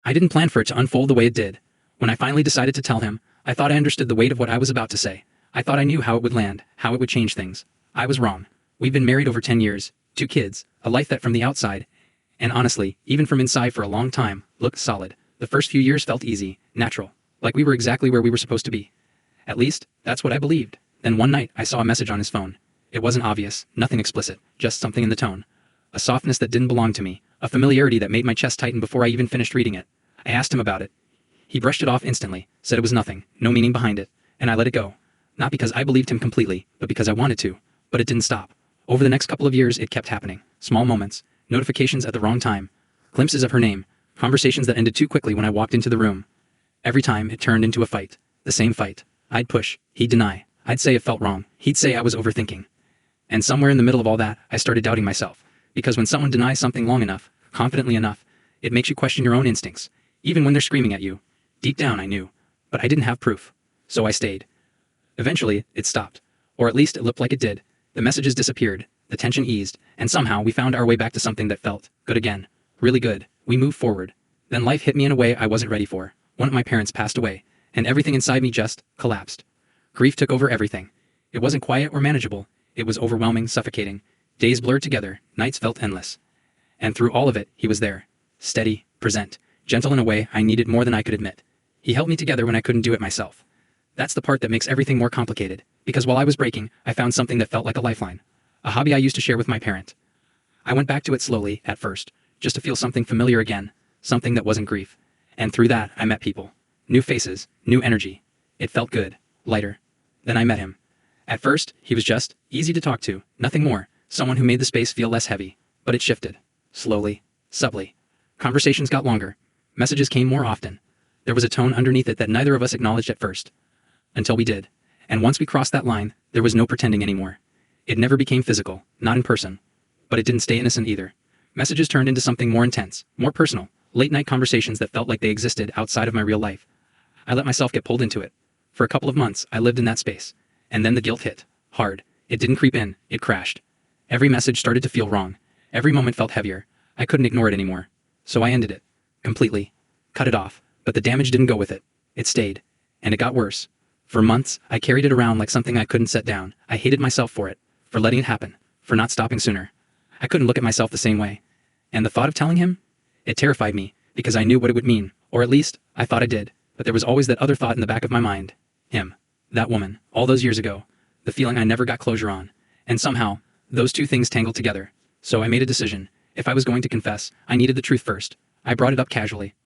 I didn't plan for it to unfold the way it did. When I finally decided to tell him, I thought I understood the weight of what I was about to say. I thought I knew how it would land, how it would change things. I was wrong. We've been married over 10 years, 2 kids, a life that from the outside, and honestly, even from inside for a long time, looked solid. The first few years felt easy, natural, like we were exactly where we were supposed to be. At least, that's what I believed. Then one night, I saw a message on his phone. It wasn't obvious, nothing explicit, just something in the tone. A softness that didn't belong to me, a familiarity that made my chest tighten before I even finished reading it. I asked him about it. He brushed it off instantly, said it was nothing, no meaning behind it, and I let it go. Not because I believed him completely, but because I wanted to. But it didn't stop. Over the next couple of years, it kept happening. Small moments, notifications at the wrong time, glimpses of her name, conversations that ended too quickly when I walked into the room. Every time, it turned into a fight. The same fight. I'd push, he'd deny. I'd say it felt wrong. He'd say I was overthinking. And somewhere in the middle of all that, I started doubting myself. Because when someone denies something long enough, confidently enough, it makes you question your own instincts, even when they're screaming at you. Deep down, I knew. But I didn't have proof. So I stayed. Eventually, it stopped. Or at least it looked like it did. The messages disappeared, the tension eased, and somehow we found our way back to something that felt good again. Really good. We moved forward. Then life hit me in a way I wasn't ready for. One of my parents passed away, and everything inside me just collapsed. Grief took over everything. It wasn't quiet or manageable. It was overwhelming, suffocating. Days blurred together, nights felt endless. And through all of it, he was there. Steady, present, gentle in a way I needed more than I could admit. He held me together when I couldn't do it myself. That's the part that makes everything more complicated, because while I was breaking, I found something that felt like a lifeline. A hobby I used to share with my parent. I went back to it slowly, at first, just to feel something familiar again, something that wasn't grief. And through that, I met people. New faces, new energy. It felt good, lighter. Then I met him. At first, he was just easy to talk to, nothing more, someone who made the space feel less heavy. But it shifted. Slowly, subtly. Conversations got longer. Messages came more often. There was a tone underneath it that neither of us acknowledged at first. Until we did. And once we crossed that line, there was no pretending anymore. It never became physical, not in person. But it didn't stay innocent either. Messages turned into something more intense, more personal, late-night conversations that felt like they existed outside of my real life. I let myself get pulled into it. For a couple of months, I lived in that space. And then the guilt hit. Hard. It didn't creep in, it crashed. Every message started to feel wrong. Every moment felt heavier. I couldn't ignore it anymore. So I ended it. Completely. Cut it off. But the damage didn't go with it. It stayed. And it got worse. For months, I carried it around like something I couldn't set down. I hated myself for it. For letting it happen. For not stopping sooner. I couldn't look at myself the same way. And the thought of telling him? It terrified me, because I knew what it would mean. Or at least, I thought I did. But there was always that other thought in the back of my mind. Him. That woman. All those years ago. The feeling I never got closure on. And somehow, those two things tangled together. So I made a decision. If I was going to confess, I needed the truth first. I brought it up casually.